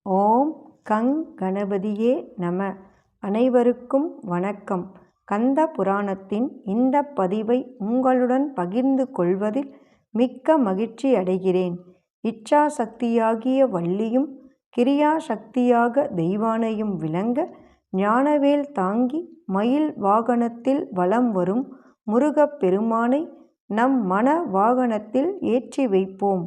ஓம் கங் கணபதியே நம. அனைவருக்கும் வணக்கம். கந்த புராணத்தின் இந்த பதிவை உங்களுடன் பகிர்ந்து கொள்வதில் மிக்க மகிழ்ச்சி அடைகிறேன். இச்சா சக்தியாகிய வள்ளியும் கிரியா சக்தியாக தெய்வானையும் விளங்க ஞானவேல் தாங்கி மயில் வாகனத்தில் வலம் வரும் முருகப் பெருமானை நம் மன வாகனத்தில் ஏற்றி வைப்போம்.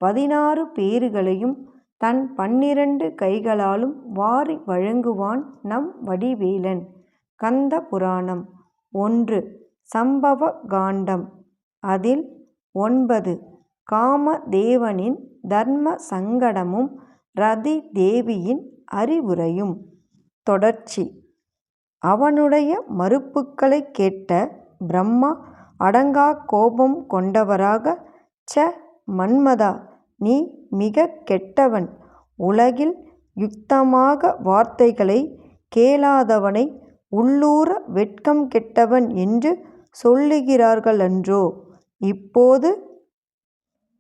16 பேறுகளையும் தன் 12 கைகளாலும் வாரி வழங்குவான் நம் வடிவேலன். கந்த புராணம் 1 சம்பவ காண்டம். அதில் 9 காமதேவனின் தர்ம சங்கடமும் ரதி தேவியின் அறிவுரையும். தொடர்ச்சி. அவனுடைய மறுப்புக்களை கேட்ட பிரம்மா அடங்கா கோபம் கொண்டவராக, ச மன்மதா, நீ மிக கெட்டவன். உலகில் யுக்தமாக வார்த்தைகளை கேளாதவனை உள்ளூர வெட்கம் கெட்டவன் என்று சொல்லுகிறார்களன்றோ? இப்போது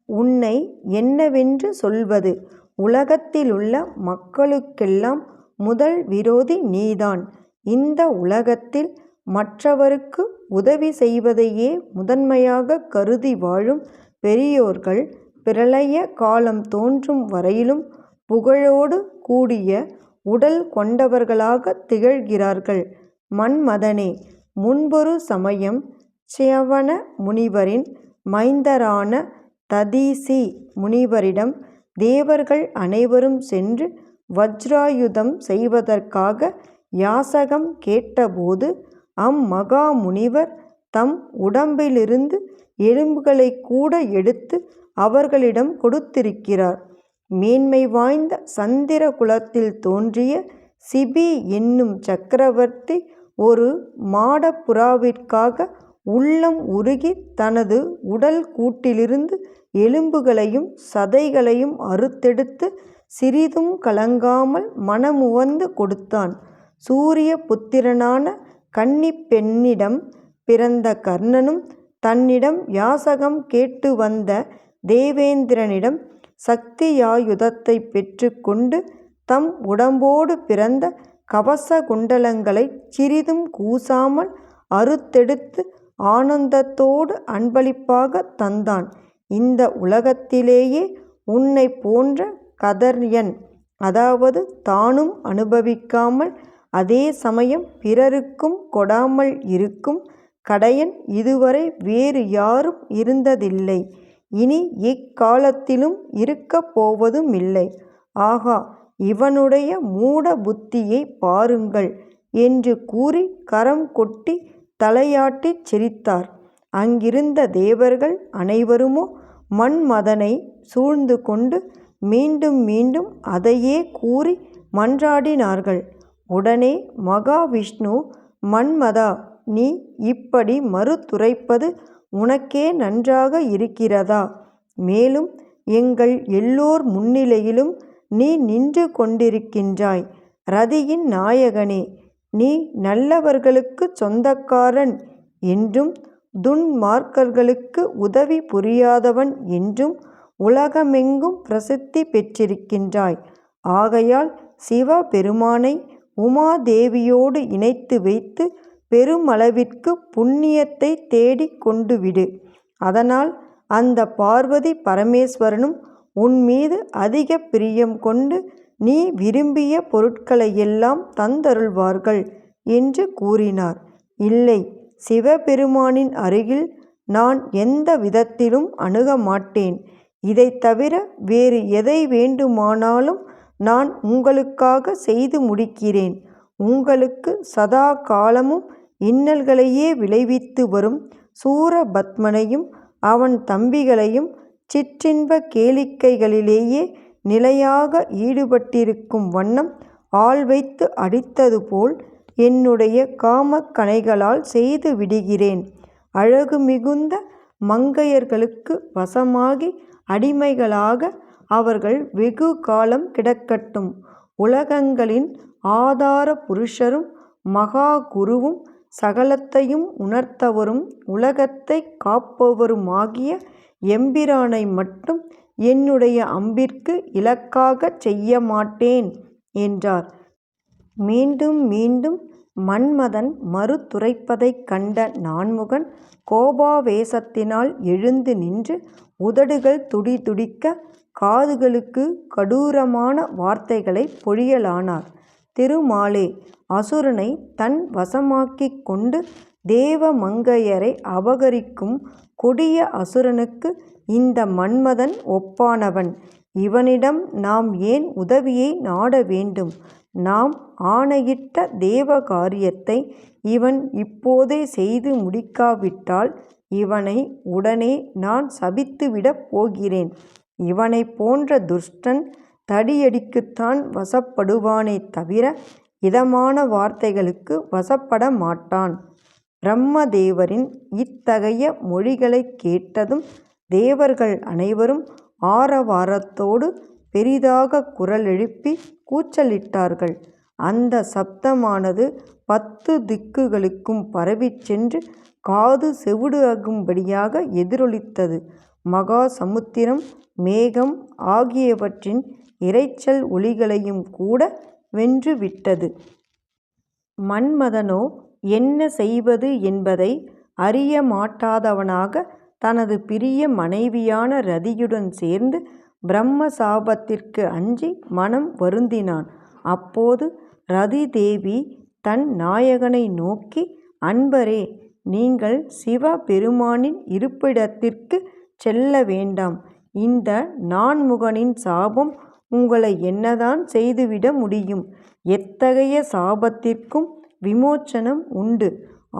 உன்னை என்னவென்று சொல்வது? உலகத்திலுள்ள மக்களுக்கெல்லாம் முதல் விரோதி நீதான். இந்த உலகத்தில் மற்றவருக்கு உதவி செய்வதையே முதன்மையாக கருதி வாழும் பெரியோர்கள் பிரளய காலம் தோன்றும் வரையிலும் புகழோடு கூடிய உடல் கொண்டவர்களாக திகழ்கிறார்கள். மன்மதனே, முன்பொரு சமயம் ச்யவன முனிவரின் மைந்தரான ததீசி முனிவரிடம் தேவர்கள் அனைவரும் சென்று வஜ்ராயுதம் செய்வதற்காக யாசகம் கேட்டபோது, அம்மகா முனிவர் தம் உடம்பிலிருந்து எலும்புகளை கூட எடுத்து அவர்களிடம் கொடுத்திருக்கிறார். மேன்மை வாய்ந்த சந்திர குலத்தில் தோன்றிய சிபி என்னும் சக்கரவர்த்தி ஒரு மாடப்புறாவிற்காக உள்ளம் உருகி தனது உடல் கூட்டிலிருந்து எலும்புகளையும் சதைகளையும் அறுத்தெடுத்து சிறிதும் கலங்காமல் மனமுவந்து கொடுத்தான். சூரிய புத்திரனான கன்னிப் பெண்ணிடம் பிறந்த கர்ணனும் தன்னிடம் யாசகம் கேட்டு வந்த தேவேந்திரனிடம் சக்தியாயுதத்தை பெற்று கொண்டு தம் உடம்போடு பிறந்த கவச குண்டலங்களை சிறிதும் கூசாமல் அறுத்தெடுத்து ஆனந்தத்தோடு அன்பளிப்பாக தந்தான். இந்த உலகத்திலேயே உன்னை போன்ற கதர்யன், அதாவது தானும் அனுபவிக்காமல் அதே சமயம் பிறருக்கும் கொடாமல் இருக்கும் கடையன் இதுவரை வேறு யாரும் இருந்ததில்லை, இனி இக்காலத்திலும் இருக்கப் போவதுமில்லை. ஆகா, இவனுடைய மூட புத்தியை பாருங்கள் என்று கூறி கரம் கொட்டி தலையாட்டிச் சிரித்தார். அங்கிருந்த தேவர்கள் அனைவருமோ மன்மதனை சூழ்ந்து கொண்டு மீண்டும் மீண்டும் அதையே கூறி மன்றாடினார்கள். உடனே மகாவிஷ்ணு, மன்மதா, நீ இப்படி மறுத்துரைப்பது உனக்கே நன்றாக இருக்கிறதா? மேலும் எங்கள் எல்லோர் முன்னிலையிலும் நீ நின்று கொண்டிருக்கின்றாய். ரதியின் நாயகனே, நீ நல்லவர்களுக்குச் சொந்தக்காரன் என்றும் துன்மார்க்கர்களுக்கு உதவி புரியாதவன் என்றும் உலகமெங்கும் பிரசித்தி பெற்றிருக்கின்றாய். ஆகையால் சிவபெருமானை உமாதேவியோடு இணைத்து வைத்து பெருமளவிற்கு புண்ணியத்தை தேடிக் கொண்டு விடு. அதனால் அந்த பார்வதி பரமேஸ்வரனும் உன்மீது அதிக பிரியம் கொண்டு நீ விரும்பிய பொருட்களையெல்லாம் தந்தருள்வார்கள் என்று கூறினார். இல்லை, சிவபெருமானின் அருகில் நான் எந்த விதத்திலும் அணுக மாட்டேன். இதை தவிர வேறு எதை வேண்டுமானாலும் நான் உங்களுக்காக செய்து முடிக்கிறேன். உங்களுக்கு சதா காலமும் இன்னல்களையே விளைவித்து வரும் சூரபத்மனையும் அவன் தம்பிகளையும் சிற்றின்ப கேளிக்கைகளிலேயே நிலையாக ஈடுபட்டிருக்கும் வண்ணம் ஆள் வைத்து அடித்தது போல் என்னுடைய காமக்கணைகளால் செய்து விடுகிறேன். அழகு மிகுந்த மங்கையர்களுக்கு வசமாகி அடிமைகளாக அவர்கள் வெகு காலம் கிடக்கட்டும். உலகங்களின் ஆதார புருஷரும் மகா குருவும் சகலத்தையும் உணர்த்தவரும் உலகத்தை காப்பவருமாகிய எம்பிரானை மட்டும் என்னுடைய அம்பிற்கு இலக்காகச் செய்ய மாட்டேன் என்றார். மீண்டும் மீண்டும் மன்மதன் மறுத்துரைப்பதைக் கண்ட நான்முகன் கோபாவேசத்தினால் எழுந்து நின்று உதடுகள் துடிதுடிக்க காதுகளுக்கு கடூரமான வார்த்தைகளைப் பொழியலானார். திருமாலே, அசுரனை தன் வசமாக்கிக் கொண்டு தேவ மங்கையரை அபகரிக்கும் கொடிய அசுரனுக்கு இந்த மன்மதன் ஒப்பானவன். இவனிடம் நாம் ஏன் உதவியை நாட வேண்டும்? நாம் ஆணையிட்ட தேவ காரியத்தை இவன் இப்போதே செய்து முடிக்காவிட்டால் இவனை உடனே நான் சபித்துவிடப் போகிறேன். இவனைப் போன்ற துஷ்டன் தடியடிக்குத்தான் வசப்படுவானே தவிர இதமான வார்த்தைகளுக்கு வசப்பட மாட்டான். பிரம்மதேவரின் இத்தகைய மொழிகளைக் கேட்டதும் தேவர்கள் அனைவரும் ஆரவாரத்தோடு பெரிதாக குரல் எழுப்பி கூச்சலிட்டார்கள். அந்த சப்தமானது 10 திக்குகளுக்கும் பரவிச் சென்று காது செவிடாகும்படியாக எதிரொலித்தது. மகா சமுத்திரம், மேகம் ஆகியவற்றின் இரைச்சல் ஒலிகளையும் கூட வென்றுவிட்டது. மன்மதனோ என்ன செய்வது என்பதை அறியமாட்டாதவனாக தனது பிரிய மனைவியான ரதியுடன் சேர்ந்து பிரம்ம சாபத்திற்கு அஞ்சி மனம் வருந்தினான். அப்போது ரதி தேவி தன் நாயகனை நோக்கி, அன்பரே, நீங்கள் சிவபெருமானின் இருப்பிடத்திற்கு செல்ல வேண்டாம். இந்த நான்முகனின் சாபம் உங்களை என்னதான் செய்துவிட முடியும்? எத்தகைய சாபத்திற்கும் விமோச்சனம் உண்டு.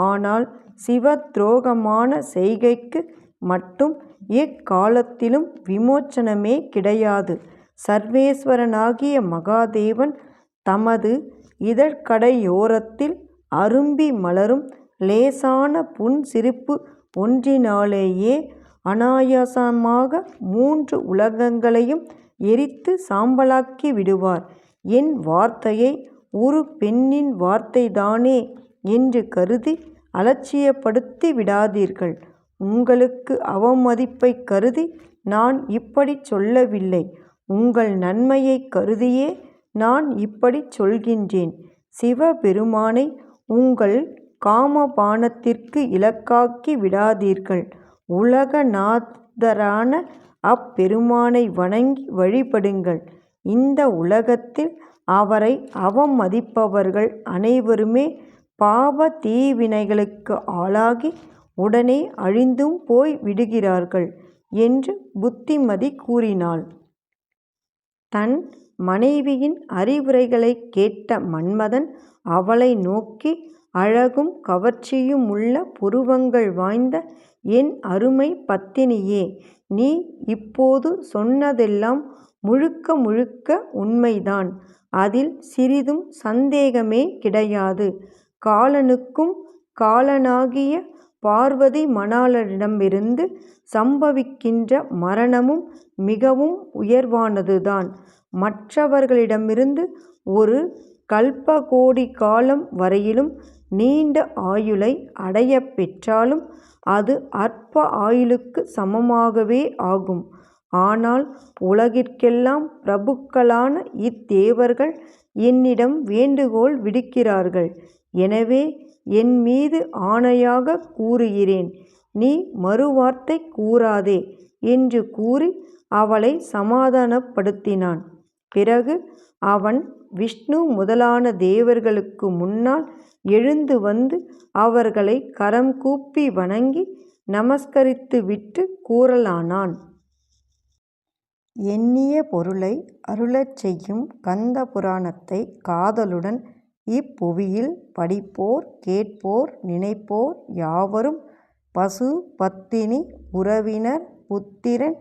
ஆனால் சிவத்ரோகமான செய்கைக்கு மட்டும் எக்காலத்திலும் விமோச்சனமே கிடையாது. சர்வேஸ்வரனாகிய மகாதேவன் தமது இதழ்கடையோரத்தில் அரும்பி மலரும் லேசான புன்சிரிப்பு ஒன்றினாலேயே அனாயாசமாக 3 உலகங்களையும் எரித்து சாம்பலாக்கி விடுவார். என் வார்த்தையை ஒரு பெண்ணின் வார்த்தைதானே என்று கருதி அலட்சியப்படுத்தி விடாதீர்கள். உங்களுக்கு அவமதிப்பைக் கருதி நான் இப்படிச் சொல்லவில்லை. உங்கள் நன்மையைக் கருதியே நான் இப்படிச் சொல்கின்றேன். சிவபெருமானை உங்கள் காமபானத்திற்கு இலக்காக்கி விடாதீர்கள். உலகநாதரான அப்பெருமானை வணங்கி வழிபடுங்கள். இந்த உலகத்தில் அவரை அவமதிப்பவர்கள் அனைவருமே பாவ தீவினைகளுக்கு ஆளாகி உடனே அழிந்தும் போய் விடுகிறார்கள் என்று புத்திமதி கூறினாள். தன் மனைவியின் அறிவுரைகளைக் கேட்ட மன்மதன் அவளை நோக்கி, அழகும் கவர்ச்சியுமுள்ள புருவங்கள் வாய்ந்த என் அருமை பத்தினியே, நீ இப்போது சொன்னதெல்லாம் முழுக்க முழுக்க உண்மைதான். அதில் சிறிதும் சந்தேகமே கிடையாது. காலனுக்கும் காலனாகிய பார்வதி மணாளனிடமிருந்து சம்பவிக்கின்ற மரணமும் மிகவும் உயர்வானதுதான். மற்றவர்களிடமிருந்து ஒரு கல்பகோடி காலம் வரையிலும் நீண்ட ஆயுளை அடையப் பெற்றாலும் அது அற்ப ஆயுளுக்கு சமமாகவே ஆகும். ஆனால் உலகிற்கெல்லாம் பிரபுக்களான இத்தேவர்கள் என்னிடம் வேண்டுகோள் விடுக்கிறார்கள். எனவே என் மீது ஆணையாக கூறுகிறேன், நீ மறுவார்த்தை கூறாதே என்று கூறி அவளை சமாதானப்படுத்தினான். பிறகு அவன் விஷ்ணு முதலான தேவர்களுக்கு முன்னால் எழுந்து வந்து அவர்களை கரம் கூப்பி வணங்கி நமஸ்கரித்துவிட்டு கூறலானான். எண்ணிய பொருளை அருளச் செய்யும் கந்த புராணத்தை காதலுடன் இப்புவியில் படிப்போர், கேட்போர், நினைப்போர் யாவரும் பசு, பத்தினி, உறவினர், புத்திரன்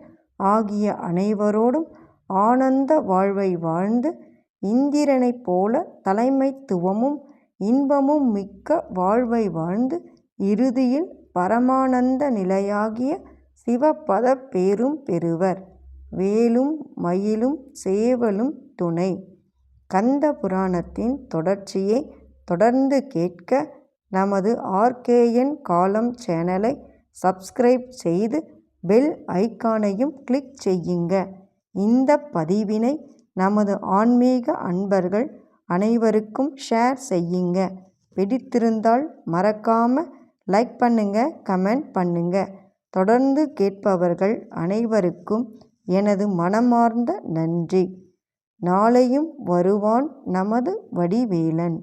ஆகிய அனைவரோடும் ஆனந்த வாழ்வை வாழ்ந்து இந்திரனைப் போல தலைமைத்துவமும் இன்பமும் மிக்க வாழ்வை வாழ்ந்து இறுதியில் பரமானந்த நிலையாகிய சிவபதப் பேரும் பெறுவர். வேலும் மயிலும் சேவலும் துணை. கந்த புராணத்தின் தொடர்ச்சியை தொடர்ந்து கேட்க நமது RKN காலம் சேனலை சப்ஸ்கிரைப் செய்து பெல் ஐகானையும் கிளிக் செய்யுங்க. இந்த பதிவினை நமது ஆன்மீக அன்பர்கள் அனைவருக்கும் ஷேர் செய்யுங்க. பிடித்திருந்தால் மறக்காம லைக் பண்ணுங்க, கமெண்ட் பண்ணுங்க. தொடர்ந்து கேட்பவர்கள் அனைவருக்கும் எனது மனமார்ந்த நன்றி. நாளையும் வருவான் நமது வடிவேலன்.